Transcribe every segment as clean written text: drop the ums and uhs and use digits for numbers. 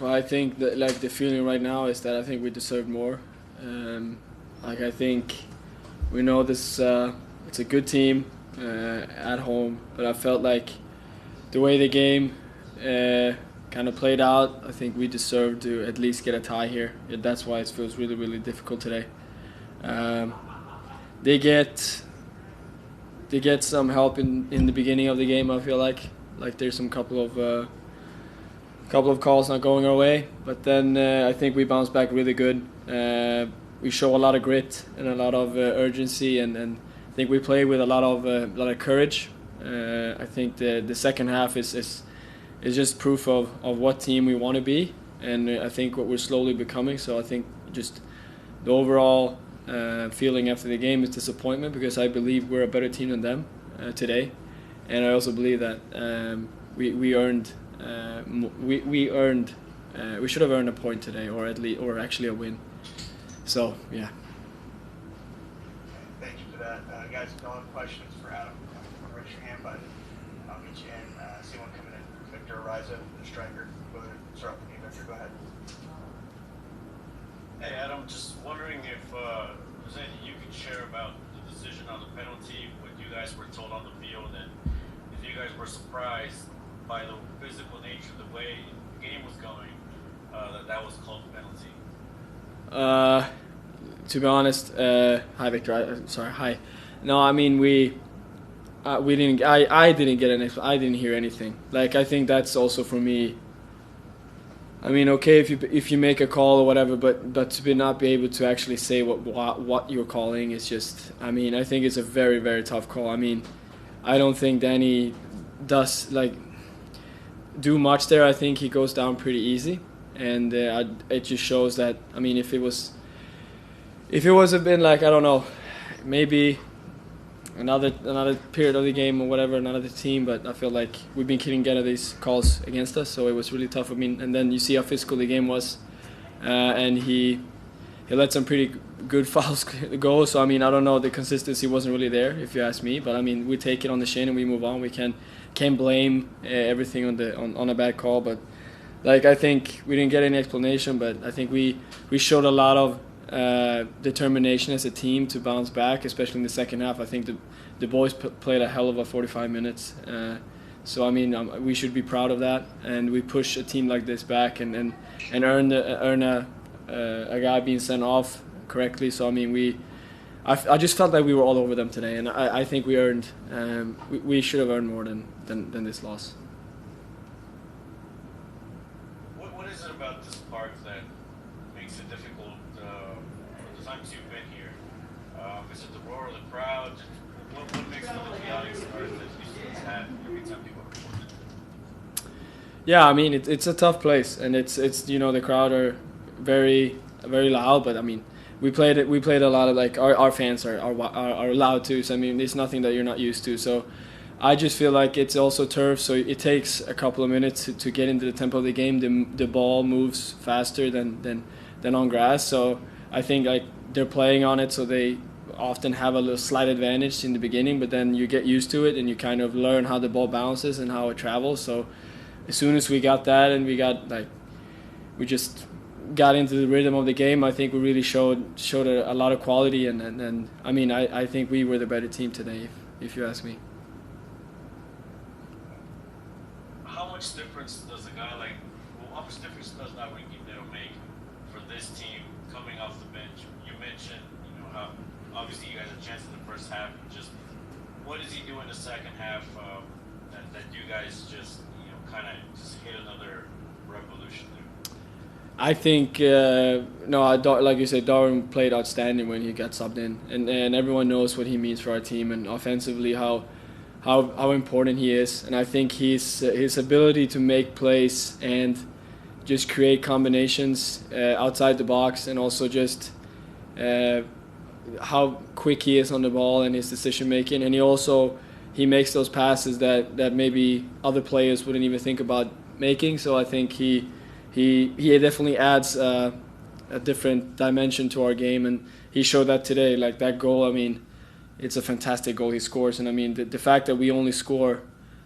I think that like the feeling right now is that I think we deserve more. I think we know this. It's a good team at home, but I felt like the way the game kind of played out, I think we deserve to at least get a tie here. That's why it feels really, really difficult today. They get some help in the beginning of the game. I feel like there's some couple of calls not going our way, but then I think we bounce back really good. We show a lot of grit and a lot of urgency, and I think we play with a lot of courage. I think the second half is just proof of what team we want to be, and I think what we're slowly becoming. So I think just the overall feeling after the game is disappointment, because I believe we're a better team than them today, and I also believe that we earned we should have earned a point today, or actually a win. So yeah. Thank you for that, guys. If you don't have questions for Adam, raise your hand button. I'll get you in. See one coming in. Victor Ariza, the striker. Go ahead. Start with you, Victor. Go ahead. Hey, Adam. Just wondering if there's anything you can share about the decision on the penalty, what you guys were told on the field, and if you guys were surprised by the physical nature of the way the game was going, that was called a penalty. To be honest, hi Victor. Sorry, hi. No, I mean we didn't. I didn't get I didn't hear anything. Like, I think that's also for me. I mean, okay, if you make a call or whatever, but to not be able to actually say what you're calling is just. I mean, I think it's a very, very tough call. I mean, I don't think Danny does do much there. I think he goes down pretty easy, and it just shows that. I mean, if it was been like, I don't know, maybe another period of the game or whatever, another team, but I feel like we've been getting of these calls against us, so it was really tough. I mean, and then you see how physical the game was, and he let some pretty good fouls go. So I mean, I don't know, the consistency wasn't really there, if you ask me. But I mean, we take it on the chin and we move on. We can't blame everything on a bad call. But like, I think we didn't get any explanation, but I think we showed a lot of determination as a team to bounce back, especially in the second half. I think the boys played a hell of a 45 minutes. So I mean, we should be proud of that, and we push a team like this back and earn a guy being sent off correctly. So I mean, I just felt like we were all over them today, and I think we earned. We should have earned more than this loss. What is it about this park that makes it difficult for the times you've been here? Is it the roar of the crowd? What makes it the chaotic start that Houston's had every time people report it? Yeah, I mean, it's a tough place, and it's the crowd are very, very loud. But I mean, we played a lot of, like, our fans are loud too. So I mean, it's nothing that you're not used to. So I just feel like it's also turf, so it takes a couple of minutes to get into the tempo of the game. The ball moves faster than on grass. So I think, like, they're playing on it, so they often have a little slight advantage in the beginning, but then you get used to it and you kind of learn how the ball bounces and how it travels. So as soon as we got that, and we just got into the rhythm of the game, I think we really showed a lot of quality, and I mean, I think we were the better team today, if you ask me. How much difference does Nawi make for this team coming off the bench? You mentioned, how obviously you guys had a chance in the first half. Just what does he do in the second half that you guys just kind of just hit another revolution there? I think like you said, Darwin played outstanding when he got subbed in, and everyone knows what he means for our team, and offensively how important he is. And I think his ability to make plays and just create combinations outside the box, and also just how quick he is on the ball and his decision making. And he makes those passes that maybe other players wouldn't even think about making. So I think he definitely adds a different dimension to our game, and he showed that today. Like, that goal, I mean, it's a fantastic goal he scores, and I mean, the fact that we only score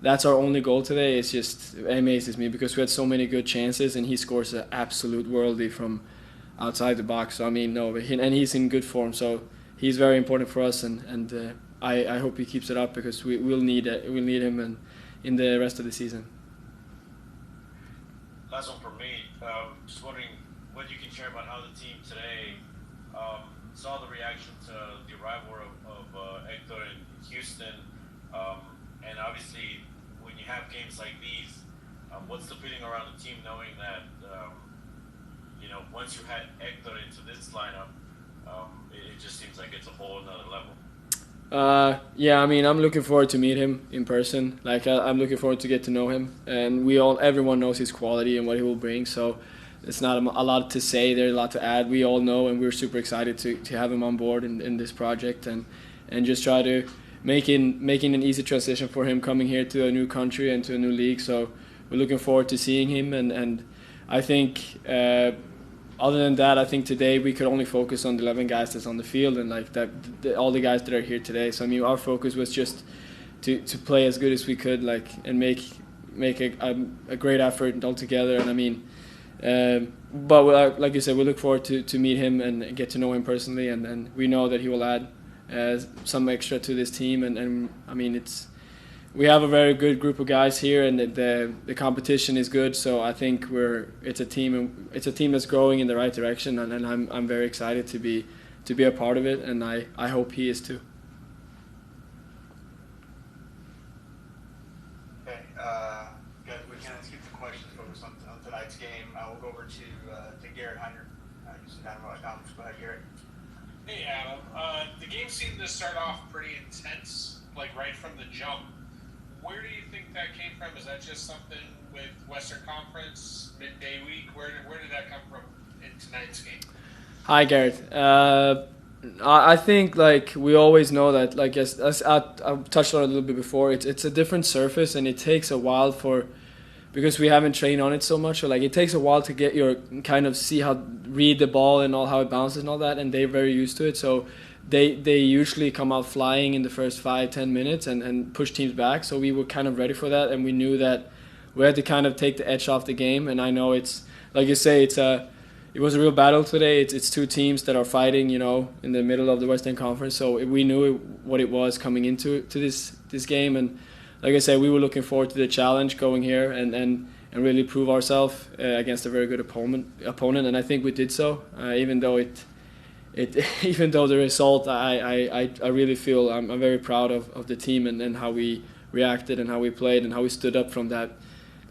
that's our only goal today. It just amazes me because we had so many good chances and he scores an absolute worldie from outside the box. So I mean, and he's in good form, so he's very important for us, and I hope he keeps it up because we'll need him in the rest of the season. Last one for me. Just wondering what you can share about how the team today saw the reaction to the arrival of Hector in Houston, and obviously when you have games like these, what's the feeling around the team knowing that once you had Hector into this lineup, it just seems like it's a whole another level. Yeah, I mean, I'm looking forward to meet him in person. Like, I'm looking forward to get to know him, and everyone knows his quality and what he will bring. So it's not a lot to say. There's a lot to add. We all know, and we're super excited to have him on board in this project, and just try to making an easy transition for him coming here to a new country and to a new league. So we're looking forward to seeing him, and I think. Other than that, I think today we could only focus on the 11 guys that's on the field and like that, all the guys that are here today. So I mean, our focus was just to play as good as we could, like, and make a great effort all together. And I mean, but like you said, we look forward to meet him and get to know him personally, and we know that he will add some extra to this team. And I mean, we have a very good group of guys here, and the competition is good. So I think it's a team that's growing in the right direction, and I'm very excited to be a part of it, and I hope he is too. Okay, guys, we can skip the questions focused on tonight's game. We'll go over to Garrett Heiner, Houston Dynamo. Go ahead, Garrett. Hey, Adam. The game seemed to start off pretty intense, like right from the jump. Where do you think that came from? Is that just something with Western Conference, midday week? Where did that come from in tonight's game? Hi, Garrett. I think like we always know that, like, as I touched on it a little bit before, it's a different surface, and it takes a while because we haven't trained on it so much. So like it takes a while to get your kind of read the ball and all how it bounces and all that, and they're very used to it. So they usually come out flying in the first 5-10 minutes and push teams back. So we were kind of ready for that, and we knew that we had to kind of take the edge off the game. And I know it's, like you say, it was a real battle today. It's two teams that are fighting, in the middle of the Western Conference. So we knew what it was coming into this game. And like I said, we were looking forward to the challenge going here and really prove ourselves against a very good opponent. And I think we did so, even though even though the result, I really feel I'm very proud of the team and how we reacted and how we played and how we stood up from that.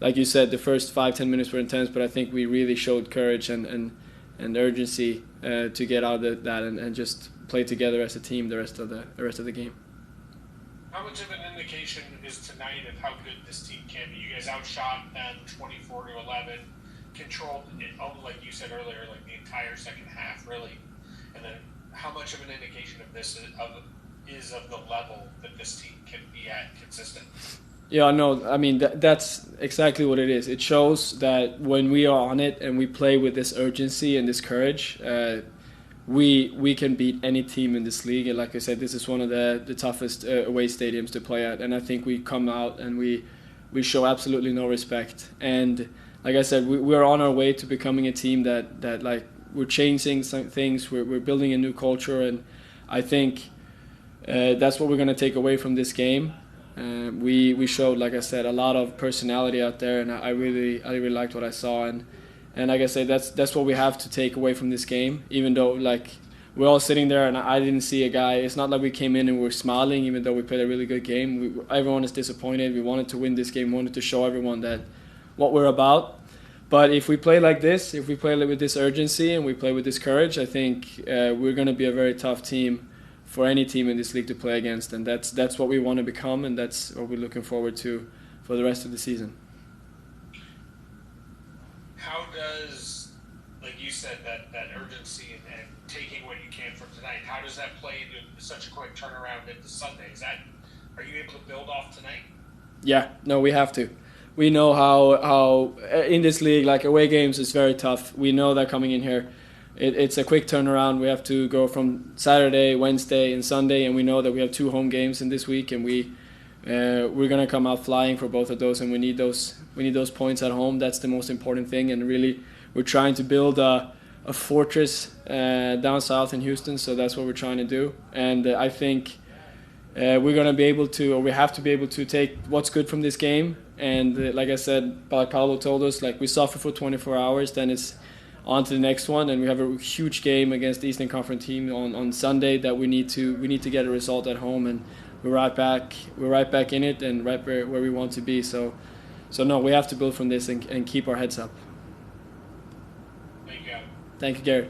Like you said, the first 5-10 minutes were intense, but I think we really showed courage and urgency to get out of that and just play together as a team the rest of the game. How much of an indication is tonight of how good this team can be? You guys outshot them 24-11, controlled it, like you said earlier, like the entire second half, really. And then how much of an indication of this is of the level that this team can be at consistent? Yeah, no, I mean, that's exactly what it is. It shows that when we are on it and we play with this urgency and this courage, we can beat any team in this league. And like I said, this is one of the toughest away stadiums to play at. And I think we come out and we show absolutely no respect. And like I said, we're on our way to becoming a team that like, we're changing some things. We're building a new culture, and I think that's what we're going to take away from this game. We showed, like I said, a lot of personality out there, and I really liked what I saw. And like I said, that's what we have to take away from this game. Even though like we're all sitting there, and I didn't see a guy. It's not like we came in and we were smiling, even though we played a really good game. Everyone is disappointed. We wanted to win this game. We wanted to show everyone that what we're about. But if we play like this, if we play with this urgency and we play with this courage, I think we're going to be a very tough team for any team in this league to play against. And that's what we want to become, and that's what we're looking forward to for the rest of the season. How does, like you said, that urgency and taking what you can from tonight, how does that play into such a quick turnaround into Sunday? Are you able to build off tonight? Yeah, no, we have to. We know how in this league, like away games is very tough. We know that coming in here, it's a quick turnaround. We have to go from Saturday, Wednesday, and Sunday, and we know that we have 2 home games in this week, and we we're gonna come out flying for both of those, and we need those points at home. That's the most important thing, and really we're trying to build a fortress down south in Houston. So that's what we're trying to do, and I think we're gonna be able to, or we have to be able to take what's good from this game. And like I said, like Paulo told us, like we suffer for 24 hours, then it's on to the next one, and we have a huge game against the Eastern Conference team on Sunday that we need to get a result at home, and we're right back in it and right where we want to be. So no, we have to build from this and keep our heads up. Thank you. Thank you, Gary.